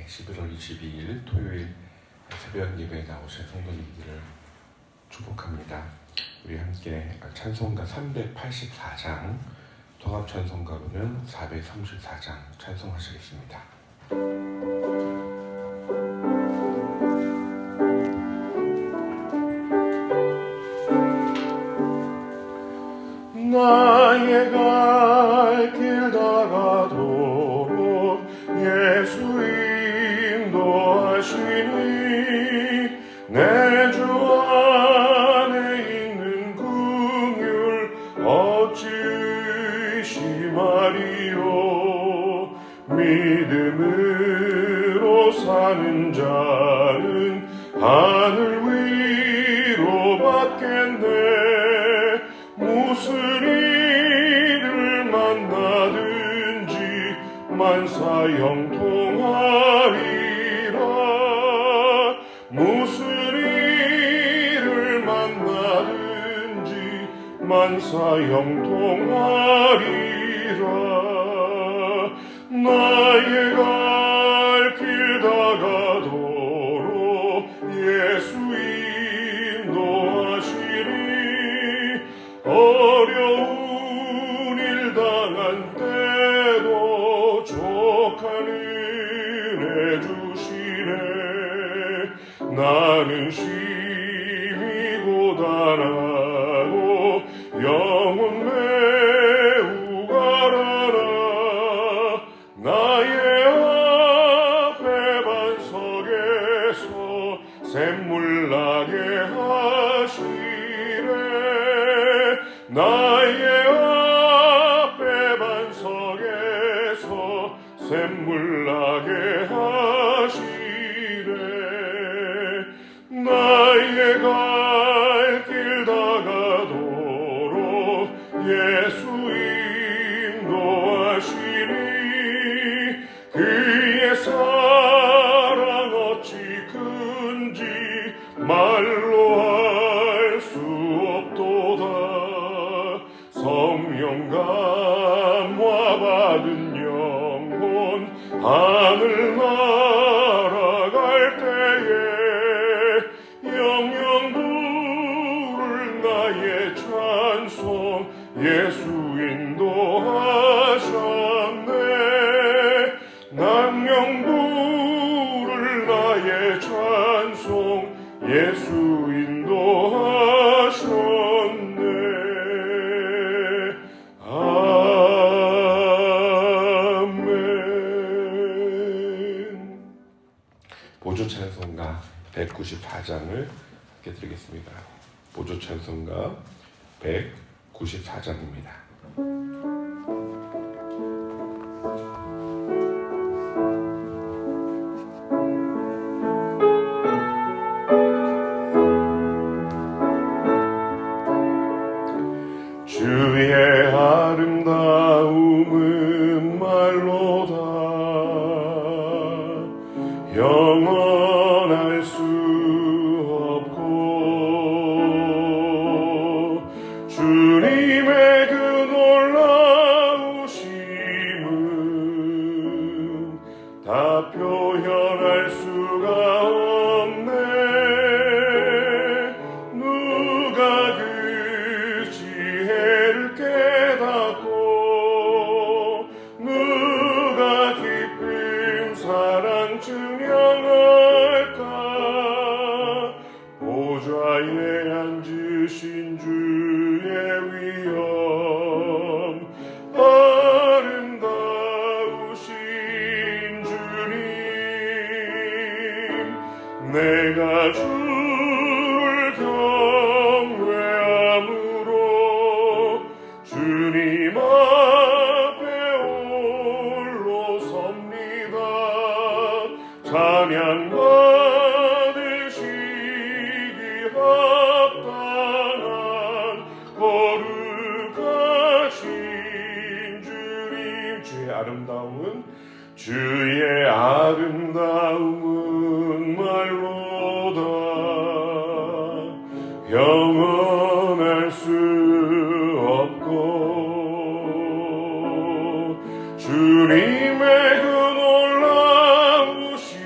11월 22일 토요일 새벽 예배에 나오신 성도님들을 축복합니다. 우리 함께 찬송가 384장, 통합찬송가로는 434장 찬송하시겠습니다. 나의 갈 길 다가도록 예수 인도하시니 내 주 안에 있는 긍휼 어찌 의심하리요. 믿음으로 사는 자는 하늘 위로 받겠네. 무슨 일을 만나든지 만사형통하리라. 무슨 일을 만나든지 만사형통하리라. 나의 갈 길 다가도록 예수 인도하시리. 어려운 일 당한 때도 족한 은혜 주시네. 나는 심히 고단하고 영혼 매우 가라라. 나의 앞에 반석에서 샘물 나게 하시네. 나의 앞에 반석에서 샘물 나게 하시네. 나의 갈 길 다가도록 예수 인도하시니 그의 사랑 어찌 큰지 말로 할 수 없도다. 성령 감화 받은 영혼 하늘 날아갈 때에 영영 부를 나의 찬송 예수 인도하셨네. 남영 부를 나의 찬송 예수 인도하셨네. 보조찬송가 194장을 함께 드리겠습니다. 보조찬송가 194장입니다. 주의 아름다움은 말로다 영원할 수 없고 주님의 그 놀라우심은 다 표현할 수가 없네. 누가 그 지혜를 깨닫고 누가 깊은 사랑 증명할까. 보좌에 앉으신 주의 위엄 아름다우신 주님. 내가 주를 경외함으로 주님 앞에 홀로 섭니다. 찬양 받으시기 합당한 거룩하신 주님. 주의 아름다움은 말로다 영원할 수 없고 주님의 그 놀라우신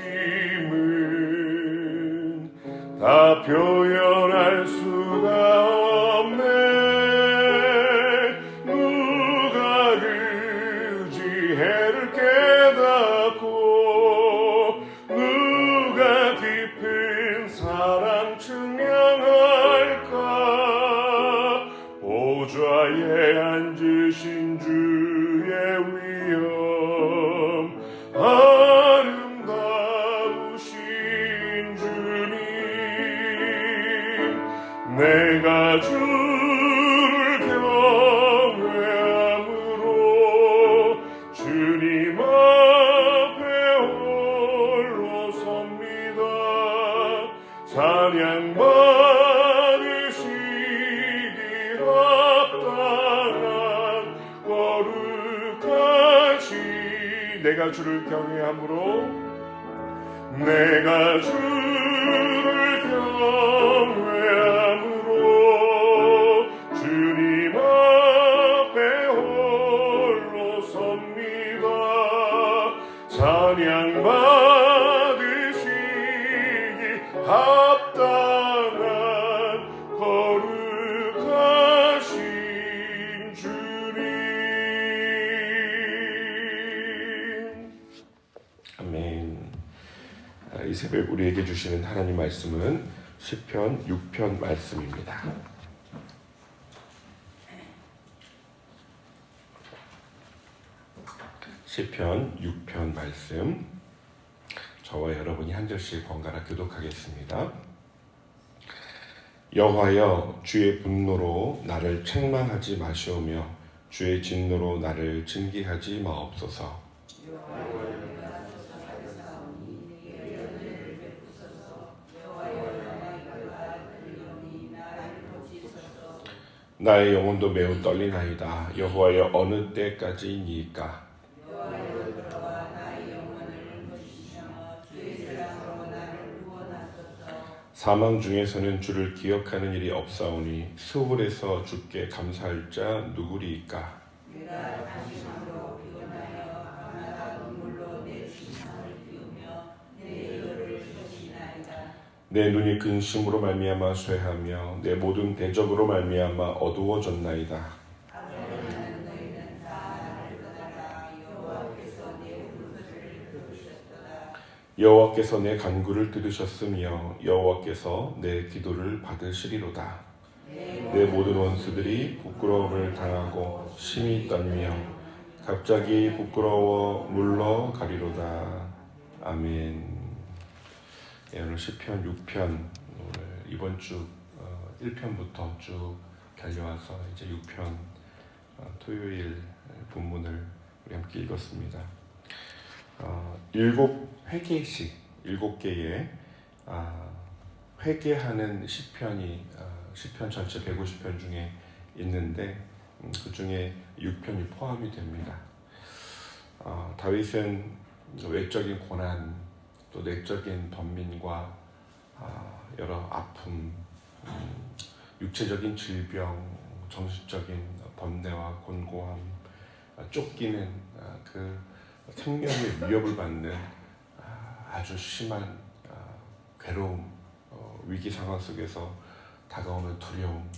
주님 앞에 홀로 섭니다. 찬양 받으시기 합당한 거룩하시. 내가 주를 경외함으로 내가 주를 경외함으로 주님 앞에 홀로 섭니다. 찬양 받으시기 합당한 거룩하신 주님. 아멘. 이 새벽 우리에게 주시는 하나님 말씀은 시편 6편 말씀입니다. 시편 6편 말씀, 저와 여러분이 한 절씩 번갈아 교독하겠습니다. 여호와여, 주의 분노로 나를 책망하지 마시오며 주의 진노로 나를 징계하지 마옵소서. 나의 영혼도 매우 떨리나이다. 여호와여, 어느 때까지이니까? 사망 중에서는 주를 기억하는 일이 없사오니 수월에서 주께 감사할 자 누구리이까? 내 눈이 근심으로 말미암아 쇠하며 내 모든 대적으로 말미암아 어두워졌나이다. 여호와께서 내 간구를 들으셨으며 여호와께서 내 기도를 받으시리로다. 내 모든 원수들이 부끄러움을 당하고 심히 떨며 갑자기 부끄러워 물러가리로다. 아멘. 오늘 시편 6편, 오늘 이번 주 1편부터 쭉 달려와서 이제 6편 토요일 본문을 우리 함께 읽었습니다. 7회개씩 7개의 회개하는 시편이 시편 전체 150편 중에 있는데 그 중에 6편이 포함이 됩니다. 다윗은 외적인 고난, 또 내적인 번민과 여러 아픔, 육체적인 질병, 정신적인 번뇌와 곤고함, 쫓기는 그 생명의 위협을 받는 아주 심한 괴로움, 위기 상황 속에서 다가오는 두려움,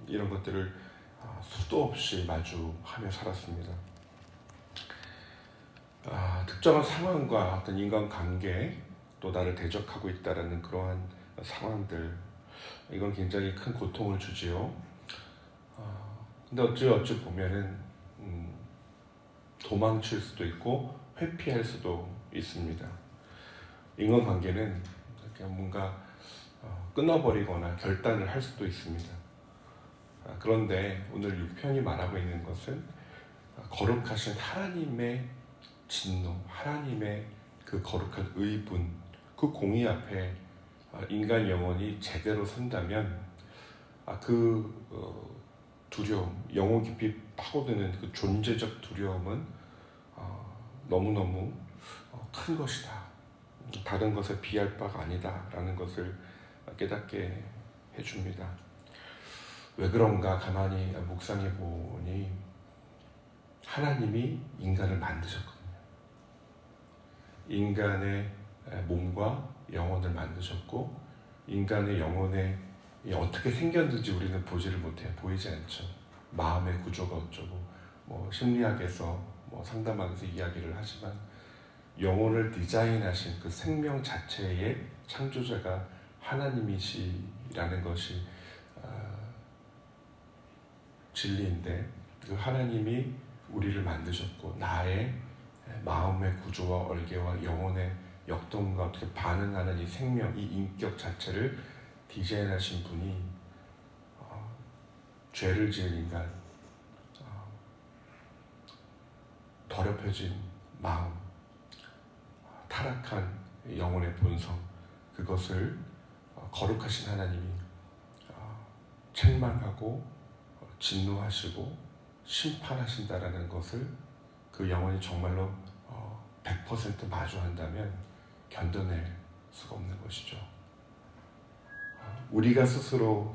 이런 것들을 수도 없이 마주하며 살았습니다. 특정한 상황과 어떤 인간관계, 또 나를 대적하고 있다는 그러한 상황들, 이건 굉장히 큰 고통을 주지요. 근데 어찌 보면은 도망칠 수도 있고 회피할 수도 있습니다. 인간관계는 그냥 뭔가 끊어버리거나 결단을 할 수도 있습니다. 그런데 오늘 6편이 말하고 있는 것은 거룩하신 하나님의 진노, 하나님의 그 거룩한 의분, 그 공의 앞에 인간 영혼이 제대로 선다면 그 두려움, 영혼 깊이 파고드는 그 존재적 두려움은 너무너무 큰 것이다. 다른 것에 비할 바가 아니다 라는 것을 깨닫게 해줍니다. 왜 그런가 가만히 묵상해 보니 하나님이 인간을 만드셨거든요. 인간의 몸과 영혼을 만드셨고, 인간의 영혼에 어떻게 생겼는지 우리는 보지를 못해요. 보이지 않죠. 마음의 구조가 어쩌고 심리학에서 상담하면서 이야기를 하지만 영혼을 디자인하신 그 생명 자체의 창조자가 하나님이시라는 것이 진리인데, 그 하나님이 우리를 만드셨고 나의 마음의 구조와 얼개와 영혼의 역동과 어떻게 반응하는 이 생명, 이 인격 자체를 디자인하신 분이 죄를 지은 인간, 더럽혀진 마음, 타락한 영혼의 본성, 그것을 거룩하신 하나님이 책망하고 진노하시고 심판하신다라는 것을 그 영혼이 정말로 100% 마주한다면 견뎌낼 수가 없는 것이죠. 우리가 스스로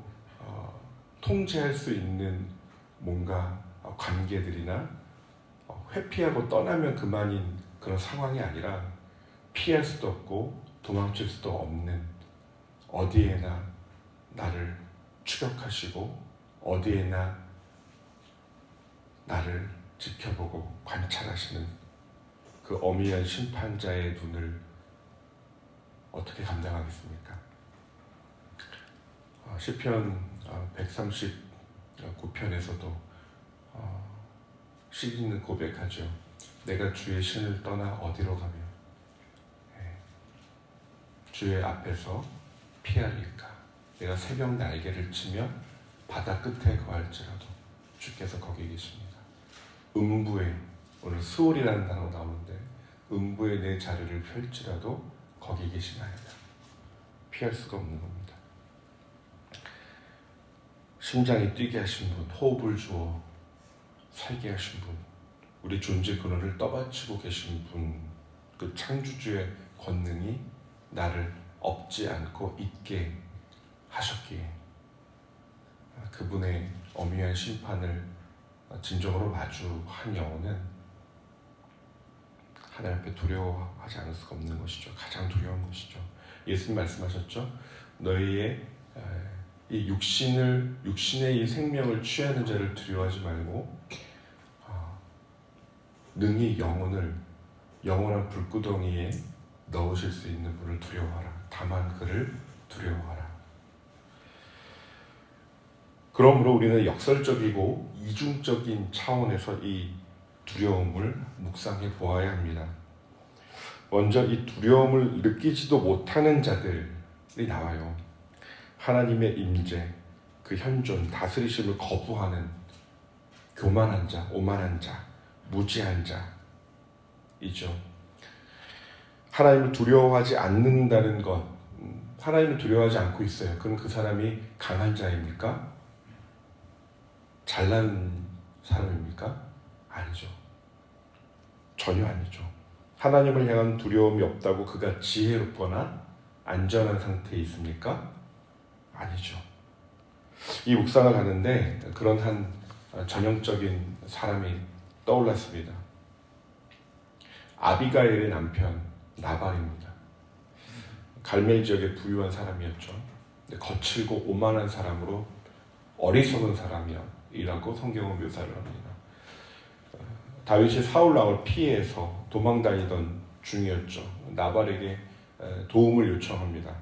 통제할 수 있는 뭔가 관계들이나 회피하고 떠나면 그만인 그런 상황이 아니라 피할 수도 없고 도망칠 수도 없는, 어디에나 나를 추격하시고 어디에나 나를 지켜보고 관찰하시는 그 엄위한 심판자의 눈을 어떻게 감당하겠습니까? 시편 139편에서도 시인은 고백하죠. 내가 주의 신을 떠나 어디로 가며 주의 앞에서 피하리까? 내가 새벽 날개를 치며 바다 끝에 거할지라도 주께서 거기 계십니다. 음부에, 오늘 수월이라는 단어가 나오는데 음부에 내 자리를 펼지라도 거기 계시나이다. 피할 수가 없는 겁니다. 심장이 뛰게 하신 분, 호흡을 주어 살게 하신 분, 우리 존재 근원을 떠받치고 계신 분, 그 창조주의 권능이 나를 업지 않고 있게 하셨기에 그분의 엄위한 심판을 진정으로 마주한 영혼은 하나님 앞에 두려워하지 않을 수가 없는 것이죠. 가장 두려운 것이죠. 예수님 말씀하셨죠. 너희의 이 육신의 이 생명을 취하는 자를 두려워하지 말고 능히 영원한 불구덩이에 넣으실 수 있는 분을 두려워하라. 다만 그를 두려워하라. 그러므로 우리는 역설적이고 이중적인 차원에서 이 두려움을 묵상해 보아야 합니다. 먼저 이 두려움을 느끼지도 못하는 자들이 나와요. 하나님의 임재, 그 현존, 다스리심을 거부하는 교만한 자, 오만한 자, 무지한 자이죠. 하나님을 두려워하지 않는다는 것, 하나님을 두려워하지 않고 있어요. 그럼 그 사람이 강한 자입니까? 잘난 사람입니까? 아니죠. 전혀 아니죠. 하나님을 향한 두려움이 없다고 그가 지혜롭거나 안전한 상태에 있습니까? 아니죠. 이 묵상을 하는데 그런 한 전형적인 사람이 떠올랐습니다. 아비가일의 남편 나발입니다. 갈멜 지역의 부유한 사람이었죠. 거칠고 오만한 사람으로 어리석은 사람이라고 성경은 묘사를 합니다. 다윗이 사울 왕을 피해서 도망다니던 중이었죠. 나발에게 도움을 요청합니다.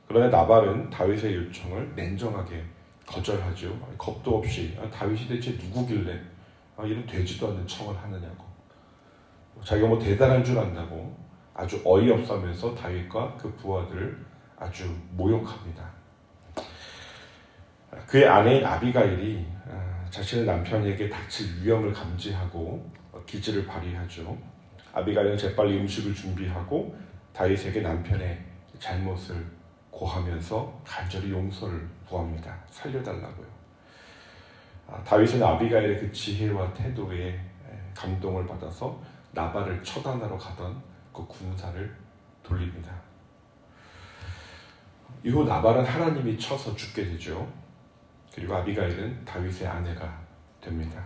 그러나 나발은 다윗의 요청을 냉정하게 거절하죠. 겁도 없이 다윗이 대체 누구길래 이런 되지도 않는 청을 하느냐고, 자기가 뭐 대단한 줄 안다고 아주 어이없으면서 다윗과 그 부하들을 아주 모욕합니다. 그의 아내인 아비가일이 자신의 남편에게 닥칠 위험을 감지하고 기지를 발휘하죠. 아비가일은 재빨리 음식을 준비하고 다윗에게 남편의 잘못을 고하면서 간절히 용서를 구합니다. 살려달라고요. 다윗은 아비가일의 그 지혜와 태도에 감동을 받아서 나발을 처단하러 가던 그 군사를 돌립니다. 이후 나발은 하나님이 쳐서 죽게 되죠. 그리고 아비가일은 다윗의 아내가 됩니다.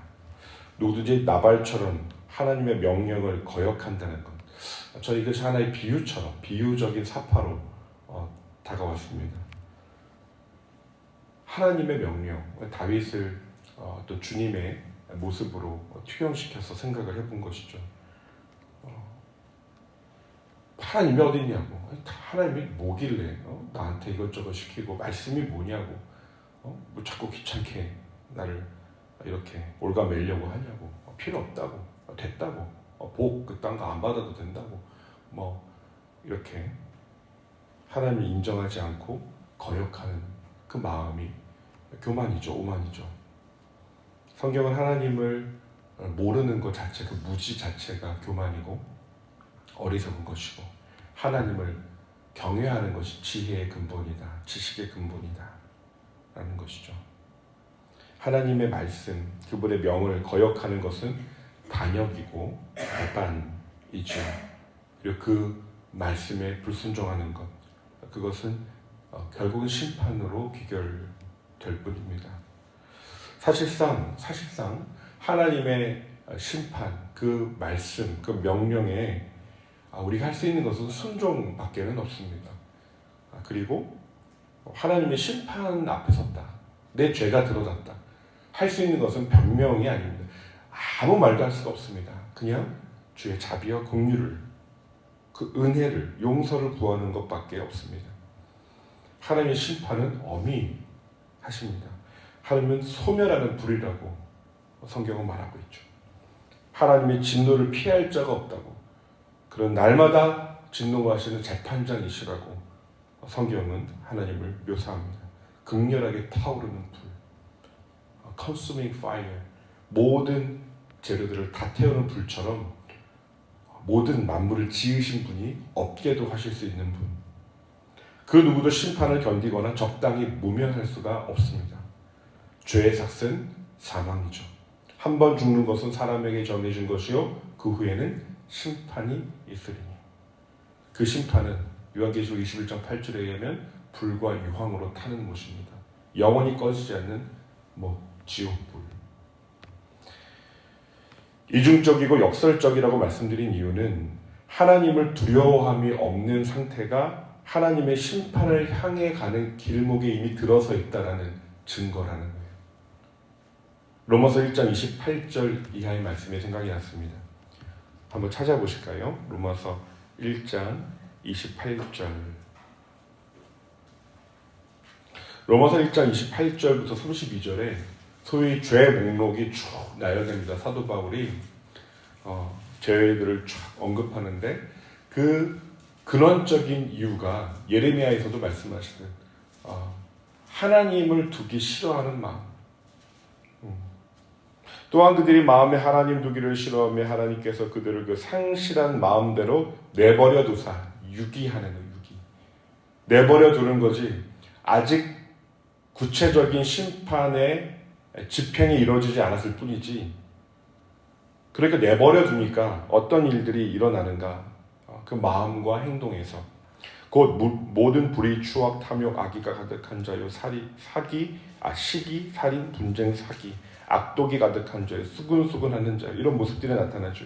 누구든지 나발처럼 하나님의 명령을 거역한다는 것, 저는 이것이 하나의 비유처럼 비유적인 사파로 다가왔습니다. 하나님의 명령, 다윗을 또 주님의 모습으로 투영시켜서 생각을 해본 것이죠. 하나님이 어디 있냐고, 하나님이 뭐길래 나한테 이것저것 시키고 말씀이 뭐냐고, 뭐 자꾸 귀찮게 나를 이렇게 올가매려고 하냐고, 필요 없다고, 됐다고, 복 그딴 거 안 받아도 된다고, 뭐 이렇게 하나님을 인정하지 않고 거역하는 그 마음이 교만이죠, 오만이죠. 성경은 하나님을 모르는 것 자체, 그 무지 자체가 교만이고 어리석은 것이고 하나님을 경외하는 것이 지혜의 근본이다, 지식의 근본이다 라는 것이죠. 하나님의 말씀, 그분의 명을 거역하는 것은 반역이고 배반이죠. 그리고 그 말씀에 불순종하는 것, 그것은 결국은 심판으로 귀결될 뿐입니다. 사실상 하나님의 심판, 그 말씀, 그 명령에 우리가 할 수 있는 것은 순종밖에는 없습니다. 그리고 하나님의 심판 앞에 섰다, 내 죄가 드러났다, 할 수 있는 것은 변명이 아닙니다. 아무 말도 할 수가 없습니다. 그냥 주의 자비와 긍휼을, 그 은혜를, 용서를 구하는 것밖에 없습니다. 하나님의 심판은 엄히하십니다. 하나님은 소멸하는 불이라고 성경은 말하고 있죠. 하나님의 진노를 피할 자가 없다고, 그런 날마다 진노하시는 재판장이시라고 성경은 하나님을 묘사합니다. 극렬하게 타오르는 불, consuming fire, 모든 재료들을 다 태우는 불처럼 모든 만물을 지으신 분이 없게도 하실 수 있는 분, 그 누구도 심판을 견디거나 적당히 모면할 수가 없습니다. 죄의 삭은 사망이죠. 한 번 죽는 것은 사람에게 정해진 것이요 그 후에는 심판이 있으리니, 그 심판은 요한계시록 21장 8절에 의하면 불과 유황으로 타는 못입니다. 영원히 꺼지지 않는 지옥불. 이중적이고 역설적이라고 말씀드린 이유는 하나님을 두려워함이 없는 상태가 하나님의 심판을 향해 가는 길목에 이미 들어서 있다라는 증거라는 거예요. 로마서 1장 28절 이하의 말씀이 생각이 났습니다. 한번 찾아보실까요? 로마서 1장 28절. 로마서 1장 28절부터 32절에 소위 죄 목록이 쭉 나열됩니다. 사도 바울이 죄들을 쭉 언급하는데 그 근원적인 이유가 예레미야에서도 말씀하시듯 하나님을 두기 싫어하는 마음, 또한 그들이 마음에 하나님 두기를 싫어하며 하나님께서 그들을 그 상실한 마음대로 내버려 두사, 유기하는 거, 유기. 내버려 두는 거지 아직 구체적인 심판의 집행이 이루어지지 않았을 뿐이지. 그러니까 내버려 두니까 어떤 일들이 일어나는가, 그 마음과 행동에서 곧 모든 불의, 추악, 탐욕, 악의가 가득한 자요, 시기, 살인, 분쟁, 사기, 악독이 가득한 자요, 수근수근하는 자요, 이런 모습들이 나타나죠.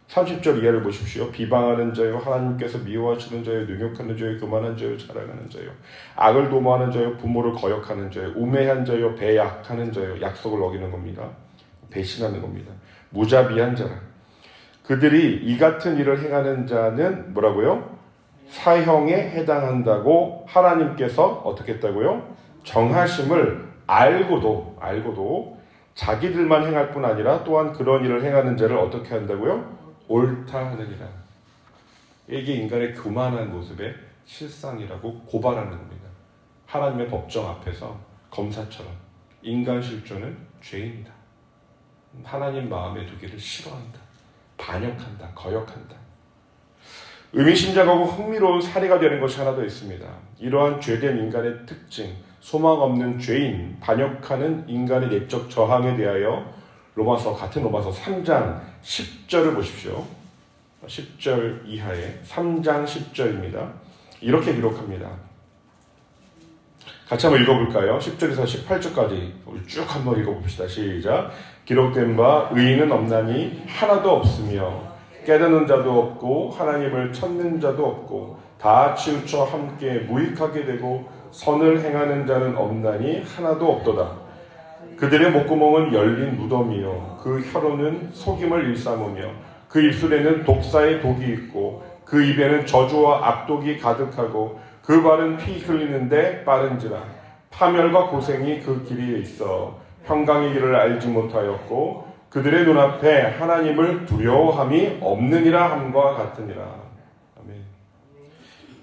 30절 이하를 보십시오. 비방하는 자요, 하나님께서 미워하시는 자요, 능욕하는 자요, 교만한 자요, 자랑하는 자요, 악을 도모하는 자요, 부모를 거역하는 자요, 우매한 자요, 배약하는 자요, 약속을 어기는 겁니다. 배신하는 겁니다. 무자비한 자라. 그들이 이 같은 일을 행하는 자는 뭐라고요? 사형에 해당한다고 하나님께서 어떻게 했다고요? 정하심을 알고도 자기들만 행할 뿐 아니라 또한 그런 일을 행하는 자를 어떻게 한다고요? 옳다 하느니라. 이게 인간의 교만한 모습의 실상이라고 고발하는 겁니다. 하나님의 법정 앞에서 검사처럼 인간 실존은 죄인이다, 하나님 마음에 두기를 싫어한다, 반역한다, 거역한다. 의미심장하고 흥미로운 사례가 되는 것이 하나 더 있습니다. 이러한 죄된 인간의 특징, 소망 없는 죄인, 반역하는 인간의 내적 저항에 대하여 같은 로마서 3장 10절을 보십시오. 10절 이하에 3장 10절입니다. 이렇게 기록합니다. 같이 한번 읽어볼까요? 10절에서 18절까지 우리 쭉 한번 읽어봅시다. 시작. 기록된 바 의인은 없나니 하나도 없으며 깨닫는 자도 없고 하나님을 찾는 자도 없고 다 치우쳐 함께 무익하게 되고 선을 행하는 자는 없나니 하나도 없도다. 그들의 목구멍은 열린 무덤이요 그 혀로는 속임을 일삼으며 그 입술에는 독사의 독이 있고 그 입에는 저주와 악독이 가득하고 그 발은 피 흘리는데 빠른지라. 파멸과 고생이 그 길이에 있어 평강의 길을 알지 못하였고 그들의 눈앞에 하나님을 두려워함이 없느니라 함과 같으니라. 아멘.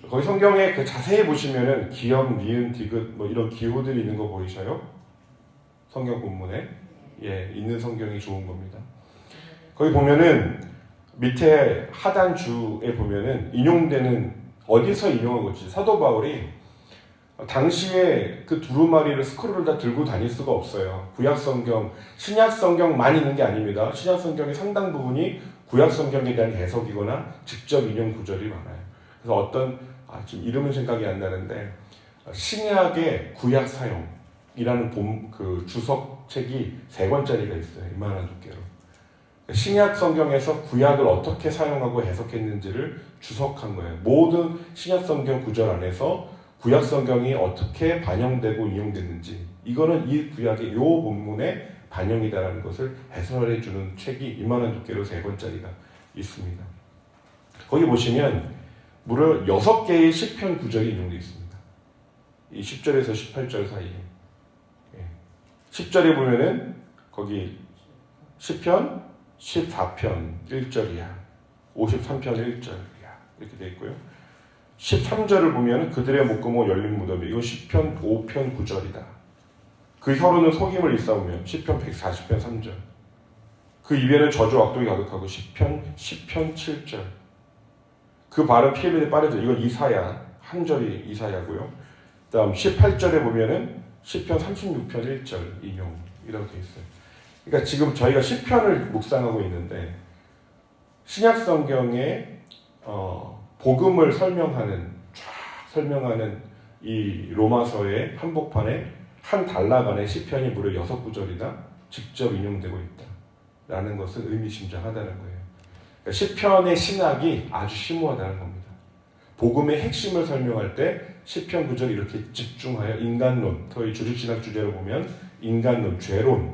거기 성경에 자세히 보시면은 기역, 니은, 디귿 이런 기호들이 있는 거 보이셔요? 성경 본문에 있는 성경이 좋은 겁니다. 거기 보면은 밑에 하단주에 보면은 인용되는 어디서 인용한 거지? 사도 바울이 당시에 그 두루마리를 스크롤을 다 들고 다닐 수가 없어요. 구약 성경, 신약 성경만 있는 게 아닙니다. 신약 성경의 상당 부분이 구약 성경에 대한 해석이거나 직접 인용 구절이 많아요. 그래서 어떤 지금 이름은 생각이 안 나는데 신약의 구약 사용이라는 그 주석책이 3권짜리가 있어요. 이만한 두께로. 신약 성경에서 구약을 어떻게 사용하고 해석했는지를 주석한 거예요. 모든 신약 성경 구절 안에서 구약 성경이 어떻게 반영되고 인용됐는지, 이거는 이 구약의 요 본문에 반영이다라는 것을 해설해 주는 책이 이만한 두께로 3권짜리가 있습니다. 거기 보시면 무려 6개의 시편 구절이 인용되어 있습니다. 이 10절에서 18절 사이에. 10절에 보면은 거기 시편 14편 1절이야. 53편 1절이야. 이렇게 되어 있고요. 13절을 보면 그들의 목구멍 열린 무덤이, 이거 시편 5편 9절이다. 그 혀로는 속임을 일삼으며, 시편 140편 3절. 그 입에는 저주와 악독이 가득하고, 시편 10편 7절. 그 발은 피 흘리듯 빠르죠. 이건 이사야, 한 절이 이사야고요. 그 다음 18절에 보면은 시편 36편 1절 인용이라고 되어 있어요. 그러니까 지금 저희가 시편을 묵상하고 있는데 신약 성경의 복음을 설명하는 이 로마서의 한복판에 한 단락 안에 시편이 무려 6구절이나 직접 인용되고 있다라는 것은 의미심장하다는 거예요. 그러니까 시편의 신학이 아주 심오하다는 겁니다. 복음의 핵심을 설명할 때 시편 구절이 이렇게 집중하여 인간론, 저희 주직신학 주제로 보면 인간론, 죄론,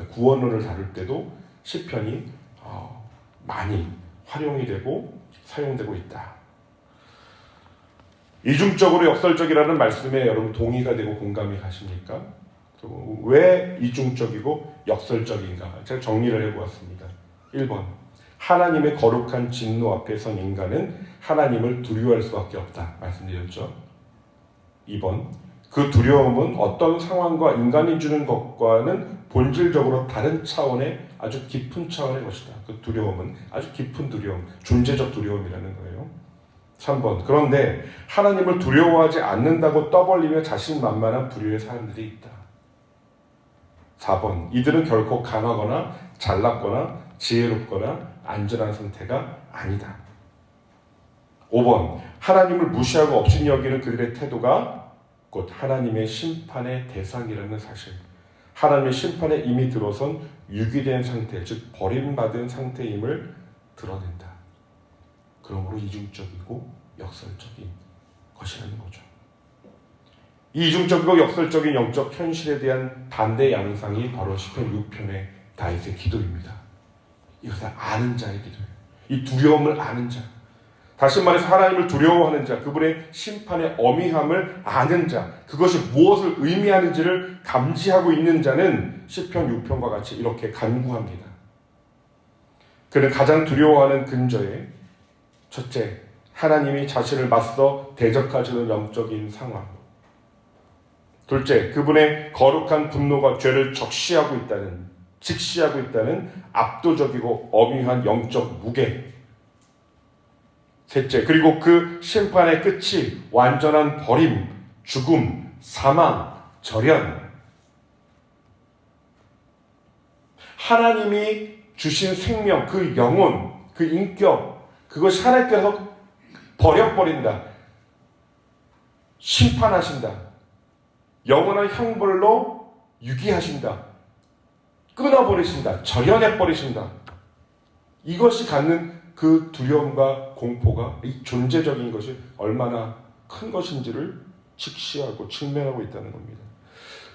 구원론을 다룰 때도 시편이 많이 활용이 되고 사용되고 있다. 이중적으로 역설적이라는 말씀에 여러분 동의가 되고 공감이 가십니까? 왜 이중적이고 역설적인가? 제가 정리를 해보았습니다. 1번, 하나님의 거룩한 진노 앞에 선 인간은 하나님을 두려워할 수밖에 없다 말씀드렸죠. 2번, 그 두려움은 어떤 상황과 인간이 주는 것과는 본질적으로 다른 차원의 아주 깊은 차원의 것이다. 그 두려움은 아주 깊은 두려움, 존재적 두려움이라는 거예요. 3번, 그런데 하나님을 두려워하지 않는다고 떠벌리며 자신만만한 부류의 사람들이 있다. 4번, 이들은 결코 강하거나 잘났거나 지혜롭거나 안전한 상태가 아니다. 5번, 하나님을 무시하고 업신 여기는 그들의 태도가 곧 하나님의 심판의 대상이라는 사실, 하나님의 심판에 이미 들어선 유기된 상태, 즉 버림받은 상태임을 드러낸다. 그러므로 이중적이고 역설적인 것이라는 거죠. 이 이중적이고 역설적인 영적 현실에 대한 반대 양상이 바로 시편 6편의 다윗의 기도입니다. 이것을 아는 자의 기도예요. 이 두려움을 아는 자, 다시 말해서 하나님을 두려워하는 자, 그분의 심판의 어미함을 아는 자, 그것이 무엇을 의미하는지를 감지하고 있는 자는 시편 6편과 같이 이렇게 간구합니다. 그는 가장 두려워하는 근저에 첫째, 하나님이 자신을 맞서 대적하시는 영적인 상황. 둘째, 그분의 거룩한 분노가 죄를 직시하고 있다는 압도적이고 엄위한 영적 무게. 셋째, 그리고 그 심판의 끝이 완전한 버림, 죽음, 사망, 절연. 하나님이 주신 생명, 그 영혼, 그 인격, 그것이 하나님께서 버려버린다. 심판하신다. 영원한 형벌로 유기하신다. 끊어버리신다. 절연해버리신다. 이것이 갖는 그 두려움과 공포가, 이 존재적인 것이 얼마나 큰 것인지를 직시하고 직면하고 있다는 겁니다.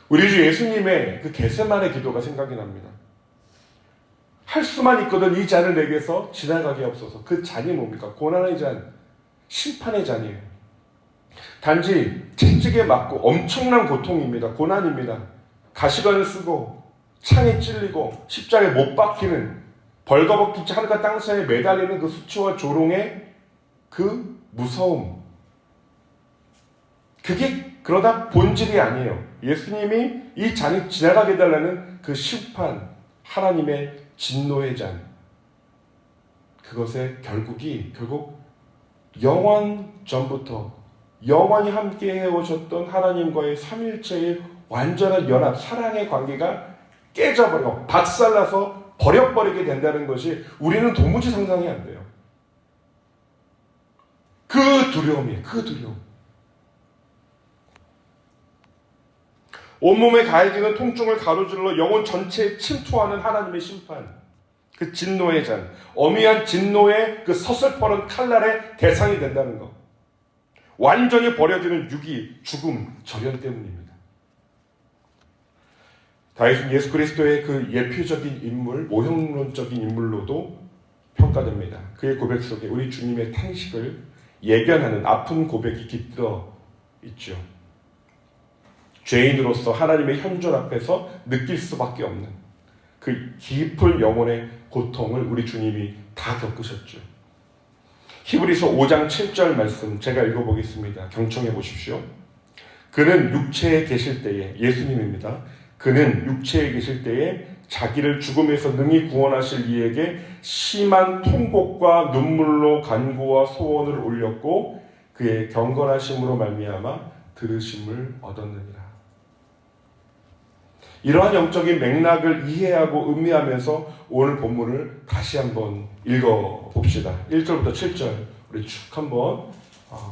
우리 주 예수님의 그 겟세마네 기도가 생각이 납니다. 할 수만 있거든 이 잔을 내게서 지나가게 없어서. 그 잔이 뭡니까? 고난의 잔, 심판의 잔이에요. 단지 채찍에 맞고 엄청난 고통입니다. 고난입니다. 가시관을 쓰고 창에 찔리고 십자가에 못 박히는, 벌거벗기지 하늘과 땅 사이에 매달리는 그 수치와 조롱의 그 무서움, 그게 그러다 본질이 아니에요. 예수님이 이 잔이 지나가게 해달라는 그 심판, 하나님의 진노의 잔, 그것의 결국 영원 전부터 영원히 함께 해오셨던 하나님과의 삼일체의 완전한 연합, 사랑의 관계가 깨져버리고 박살나서 버려버리게 된다는 것이 우리는 도무지 상상이 안 돼요. 그 두려움이에요. 그 두려움. 온몸에 가해지는 통증을 가로질러 영혼 전체에 침투하는 하나님의 심판, 그 진노의 잔, 어미한 진노의 그 서슬퍼런 칼날의 대상이 된다는 것. 완전히 버려지는 유기, 죽음, 절연 때문입니다. 다윗은 예수 그리스도의 그 예표적인 인물, 모형론적인 인물로도 평가됩니다. 그의 고백 속에 우리 주님의 탄식을 예견하는 아픈 고백이 깃들어 있죠. 죄인으로서 하나님의 현존 앞에서 느낄 수밖에 없는 그 깊은 영혼의 고통을 우리 주님이 다 겪으셨죠. 히브리서 5장 7절 말씀 제가 읽어보겠습니다. 경청해 보십시오. 그는 육체에 계실 때에, 예수님입니다. 그는 육체에 계실 때에 자기를 죽음에서 능히 구원하실 이에게 심한 통곡과 눈물로 간구와 소원을 올렸고 그의 경건하심으로 말미암아 들으심을 얻었느니라. 이러한 영적인 맥락을 이해하고 음미하면서 오늘 본문을 다시 한번 읽어봅시다. 1절부터 7절 우리 쭉 한번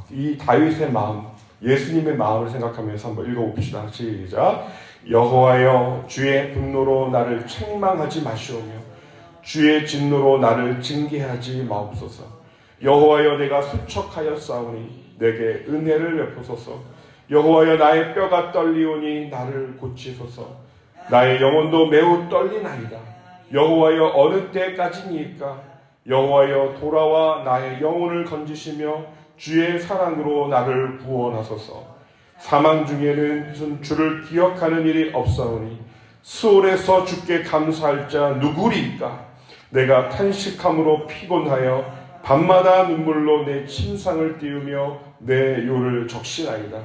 이 다윗의 마음, 예수님의 마음을 생각하면서 한번 읽어봅시다. 시작. 여호와여, 주의 분노로 나를 책망하지 마시오며 주의 진노로 나를 징계하지 마옵소서. 여호와여, 내가 수척하였사오니 내게 은혜를 베푸소서. 여호와여, 나의 뼈가 떨리오니 나를 고치소서. 나의 영혼도 매우 떨리나이다. 여호와여, 어느 때까지니까? 여호와여, 돌아와 나의 영혼을 건지시며 주의 사랑으로 나를 구원하소서. 사망 중에는 주를 기억하는 일이 없사오니 수월에서 주께 감사할 자 누구리이까? 내가 탄식함으로 피곤하여 밤마다 눈물로 내 침상을 띄우며 내 요를 적시나이다.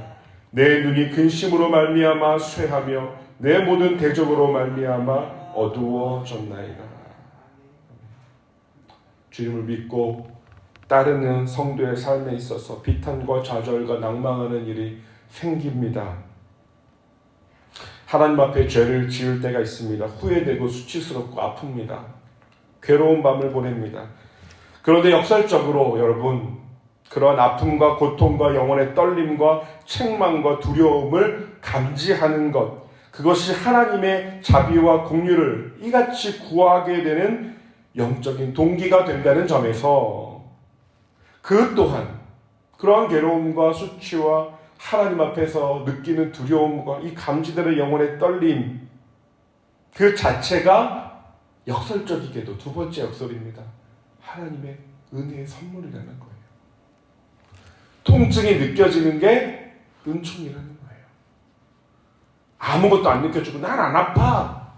내 눈이 근심으로 말미암아 쇠하며 내 모든 대적으로 말미암아 어두워졌나이다. 주님을 믿고 따르는 성도의 삶에 있어서 비탄과 좌절과 낭망하는 일이 생깁니다. 하나님 앞에 죄를 지을 때가 있습니다. 후회되고 수치스럽고 아픕니다. 괴로운 밤을 보냅니다. 그런데 역설적으로 여러분, 그런 아픔과 고통과 영혼의 떨림과 책망과 두려움을 감지하는 것, 그것이 하나님의 자비와 긍휼을 이같이 구하게 되는 영적인 동기가 된다는 점에서 그 또한 그러한 괴로움과 수치와 하나님 앞에서 느끼는 두려움과 이 감지되는 영혼의 떨림, 그 자체가 역설적이게도 두 번째 역설입니다. 하나님의 은혜의 선물이라는 거예요. 통증이 느껴지는 게 은총이라는 거예요. 아무것도 안 느껴지고 난 안 아파.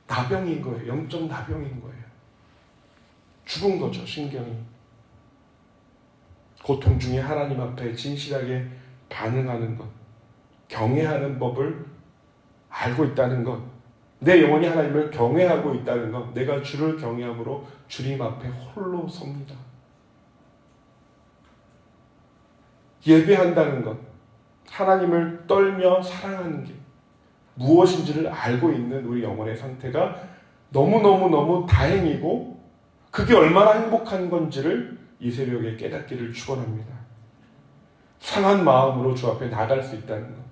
나병인 거예요. 영적 나병인 거예요. 죽은 거죠, 신경이. 고통 중에 하나님 앞에 진실하게 반응하는 것, 경외하는 법을 알고 있다는 것, 내 영혼이 하나님을 경외하고 있다는 것, 내가 주를 경외함으로 주님 앞에 홀로 섭니다. 예배한다는 것, 하나님을 떨며 사랑하는 게 무엇인지를 알고 있는 우리 영혼의 상태가 너무너무 다행이고 그게 얼마나 행복한 건지를 이 새벽에 깨닫기를 축원합니다. 상한 마음으로 주 앞에 나갈 수 있다는 것,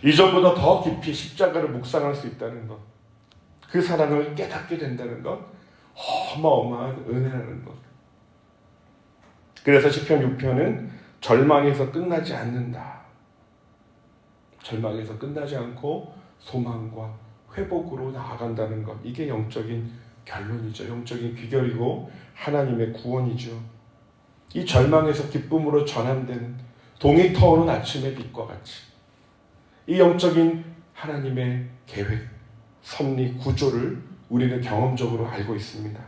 이전보다 더 깊이 십자가를 묵상할 수 있다는 것, 그 사랑을 깨닫게 된다는 것, 어마어마한 은혜라는 것. 그래서 시편 6편은 절망에서 끝나지 않는다. 절망에서 끝나지 않고 소망과 회복으로 나아간다는 것, 이게 영적인 결론이죠. 영적인 비결이고 하나님의 구원이죠. 이 절망에서 기쁨으로 전환되는 동이 터오른 아침의 빛과 같이 이 영적인 하나님의 계획, 섭리, 구조를 우리는 경험적으로 알고 있습니다.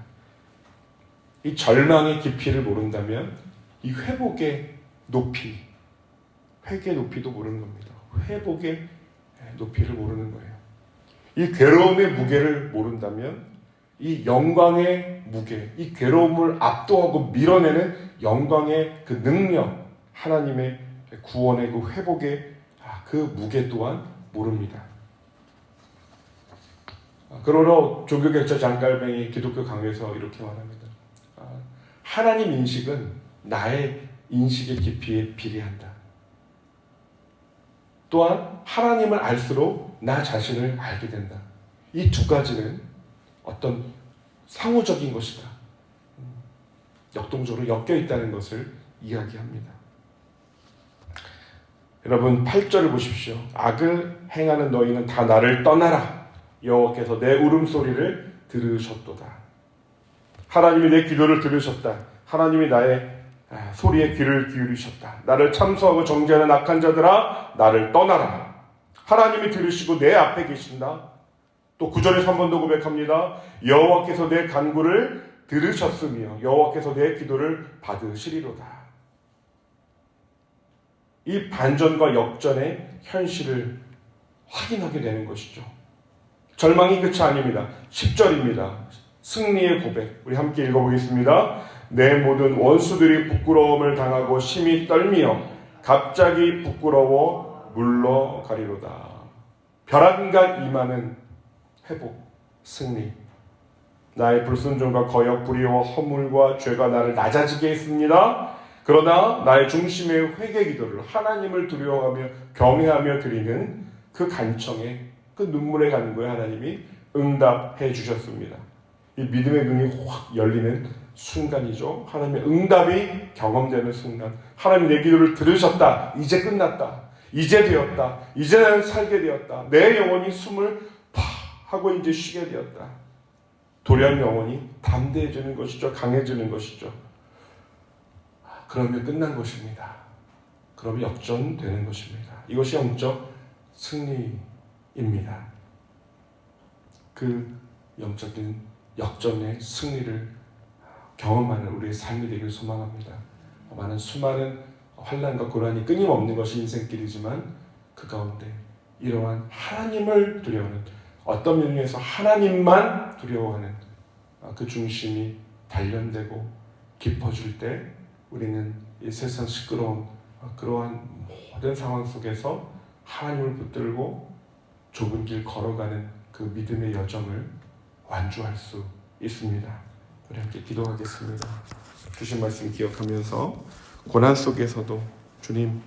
이 절망의 깊이를 모른다면 이 회복의 높이, 회개의 높이도 모르는 겁니다. 회복의 높이를 모르는 거예요. 이 괴로움의 무게를 모른다면 이 영광의 무게, 이 괴로움을 압도하고 밀어내는 영광의 그 능력, 하나님의 구원의 그 회복의 그 무게 또한 모릅니다. 그러므로 종교개혁자 장갈뱅이 기독교 강요에서 이렇게 말합니다. 하나님 인식은 나의 인식의 깊이에 비례한다. 또한 하나님을 알수록 나 자신을 알게 된다. 이 두 가지는 어떤 상호적인 것이다. 역동적으로 엮여 있다는 것을 이야기합니다. 여러분 8절을 보십시오. 악을 행하는 너희는 다 나를 떠나라. 여호와께서 내 울음소리를 들으셨도다. 하나님이 내 기도를 들으셨다. 하나님이 나의 소리에 귀를 기울이셨다. 나를 참소하고 정죄하는 악한 자들아 나를 떠나라. 하나님이 들으시고 내 앞에 계신다. 또 9절에서 한 번 더 고백합니다. 여호와께서 내 간구를 들으셨으며 여호와께서 내 기도를 받으시리로다. 이 반전과 역전의 현실을 확인하게 되는 것이죠. 절망이 끝이 아닙니다. 10절입니다. 승리의 고백. 우리 함께 읽어보겠습니다. 내 모든 원수들이 부끄러움을 당하고 심히 떨미어 갑자기 부끄러워 물러가리로다. 벼랑과 임하는 회복, 승리. 나의 불순종과 거역, 불의와 허물과 죄가 나를 낮아지게 했습니다. 그러나 나의 중심의 회개 기도를 하나님을 두려워하며 경외하며 드리는 그 간청에 그 눈물의 간구에 하나님이 응답해 주셨습니다. 이 믿음의 눈이 확 열리는 순간이죠. 하나님의 응답이 경험되는 순간. 하나님 내 기도를 들으셨다. 이제 끝났다. 이제 되었다. 이제 나는 살게 되었다. 내 영혼이 숨을 파 하고 이제 쉬게 되었다. 도련 영혼이 담대해지는 것이죠. 강해지는 것이죠. 그러면 끝난 것입니다. 그러면 역전되는 것입니다. 이것이 영적 승리입니다. 그 영적인 역전의 승리를 경험하는 우리의 삶이 되길 소망합니다. 많은 수많은 환난과 고난이 끊임없는 것이 인생길이지만 그 가운데 이러한 하나님을 두려워하는, 어떤 면에서 하나님만 두려워하는 그 중심이 단련되고 깊어질 때 우리는 이 세상 시끄러운 그러한 모든 상황 속에서 하나님을 붙들고 좁은 길 걸어가는 그 믿음의 여정을 완주할 수 있습니다. 우리 함께 기도하겠습니다. 주신 말씀 기억하면서 고난 속에서도 주님,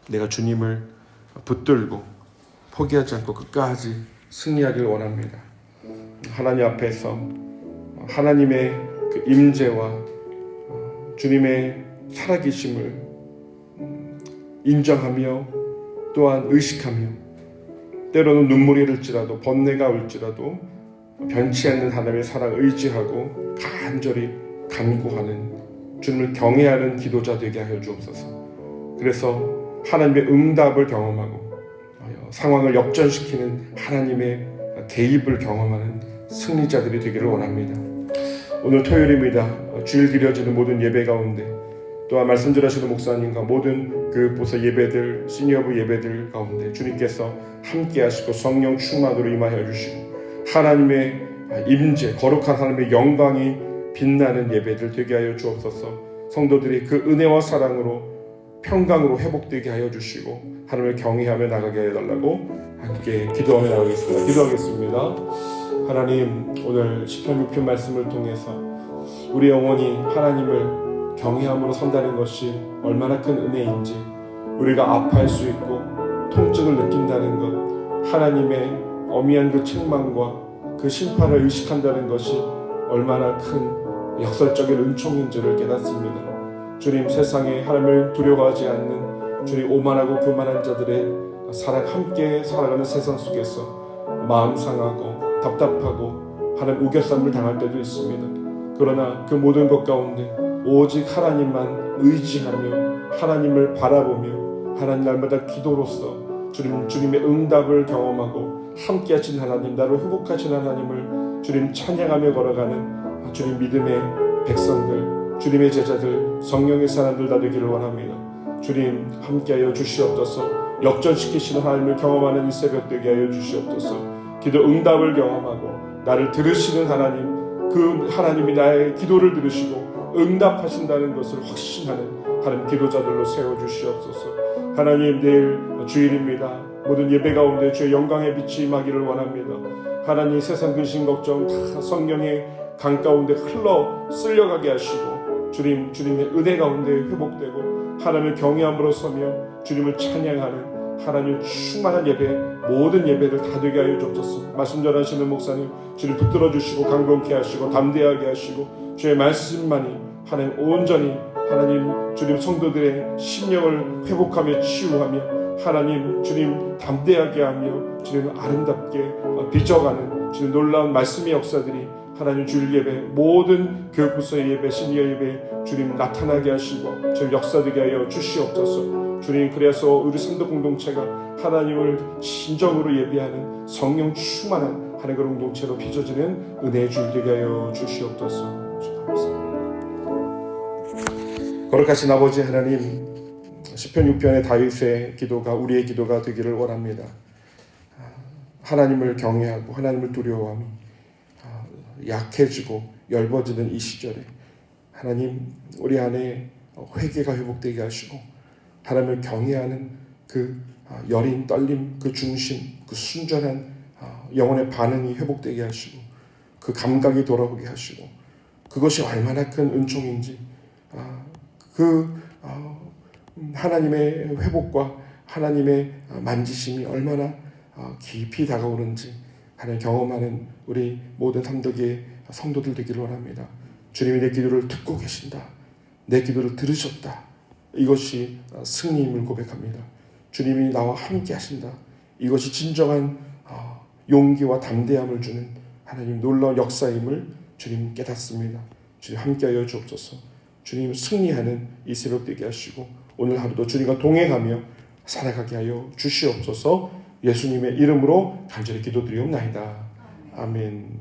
내가 주님을 붙들고 포기하지 않고 끝까지 승리하길 원합니다. 하나님 앞에서 하나님의 그 임재와 주님의 살아계심을 인정하며 또한 의식하며 때로는 눈물이 흘지라도 번뇌가 올지라도 변치 않는 하나님의 사랑 의지하고 간절히 간구하는 주님을 경외하는 기도자 되게 하여 주옵소서. 그래서 하나님의 응답을 경험하고 상황을 역전시키는 하나님의 개입을 경험하는 승리자들이 되기를 원합니다. 오늘 토요일입니다. 주일 드려지는 모든 예배 가운데 또한 말씀 전하시는 목사님과 모든 그 보서 예배들, 시니어부 예배들 가운데 주님께서 함께 하시고 성령 충만으로 임하여 주시고 하나님의 임재, 거룩한 하나님의 영광이 빛나는 예배들 되게 하여 주옵소서. 성도들이 그 은혜와 사랑으로 평강으로 회복되게 하여 주시고 하나님을 경외하며 나가게 해달라고 함께 기도하며 나가겠습니다. 기도하겠습니다. 하나님, 오늘 시편 6편 말씀을 통해서 우리 영혼이 하나님을 경외함으로 선다는 것이 얼마나 큰 은혜인지, 우리가 아파할 수 있고 통증을 느낀다는 것, 하나님의 어미한 그 책망과 그 심판을 의식한다는 것이 얼마나 큰 역설적인 은총인지를 깨닫습니다. 주님, 세상에 하나님을 두려워하지 않는 주님 오만하고 교만한 자들의 사랑 함께 살아가는 세상 속에서 마음 상하고 답답하고 하나님 우겨쌈을 당할 때도 있습니다. 그러나 그 모든 것 가운데 오직 하나님만 의지하며 하나님을 바라보며 하나님 날마다 기도로서 주님의 응답을 경험하고 함께 하신 하나님, 나를 회복하신 하나님을 주님 찬양하며 걸어가는 주님 믿음의 백성들, 주님의 제자들, 성령의 사람들 다 되기를 원합니다. 주님 함께하여 주시옵소서. 역전시키시는 하나님을 경험하는 이 새벽 되게 하여 주시옵소서. 기도 응답을 경험하고 나를 들으시는 하나님, 그 하나님이 나의 기도를 들으시고 응답하신다는 것을 확신하는 하나님 기도자들로 세워주시옵소서. 하나님, 내일 주일입니다. 모든 예배 가운데 주의 영광의 빛이 임하기를 원합니다. 하나님, 세상 근심 걱정 다 성령의 강 가운데 흘러 쓸려가게 하시고 주님의 은혜 가운데 회복되고 하나님을 경외함으로 서며 주님을 찬양하는 하나님 충만한 예배, 모든 예배를 다 되게 하여 주옵소서. 말씀 전하시는 목사님 주님 붙들어 주시고 강건케 하시고 담대하게 하시고 주의 말씀만이 하나님 온전히 하나님 주님 성도들의 심령을 회복하며 치유하며 하나님 주님 담대하게 하며 주님 아름답게 비춰가는 주님 놀라운 말씀의 역사들이 하나님 주일 예배, 모든 교육부서의 예배, 시니어 예배 주님 나타나게 하시고 주님 역사되게 하여 주시옵소서. 주님, 그래서 우리 성도 공동체가 하나님을 진정으로 예배하는 성령 충만한 하나님의 공동체로 빚어지는 은혜의 주일 되게 하여 주시옵소서. 거룩하신 아버지 하나님, 시편 6편의 다윗의 기도가 우리의 기도가 되기를 원합니다. 하나님을 경외하고 하나님을 두려워하며 약해지고 엷어지는 이 시절에 하나님, 우리 안에 회개가 회복되게 하시고 하나님을 경외하는 그 여린 떨림, 그 중심, 그 순전한 영혼의 반응이 회복되게 하시고 그 감각이 돌아오게 하시고 그것이 얼마나 큰 은총인지 그 하나님의 회복과 하나님의 만지심이 얼마나 깊이 다가오는지 하나님 경험하는 우리 모든 삼덕의 성도들 되기를 원합니다. 주님이 내 기도를 듣고 계신다. 내 기도를 들으셨다. 이것이 승리임을 고백합니다. 주님이 나와 함께 하신다. 이것이 진정한 용기와 담대함을 주는 하나님 놀라운 역사임을 주님 깨닫습니다. 주님 함께하여 주옵소서. 주님 승리하는 이 새벽 되게 하시고 오늘 하루도 주님과 동행하며 살아가게 하여 주시옵소서. 예수님의 이름으로 간절히 기도드리옵나이다. 아멘.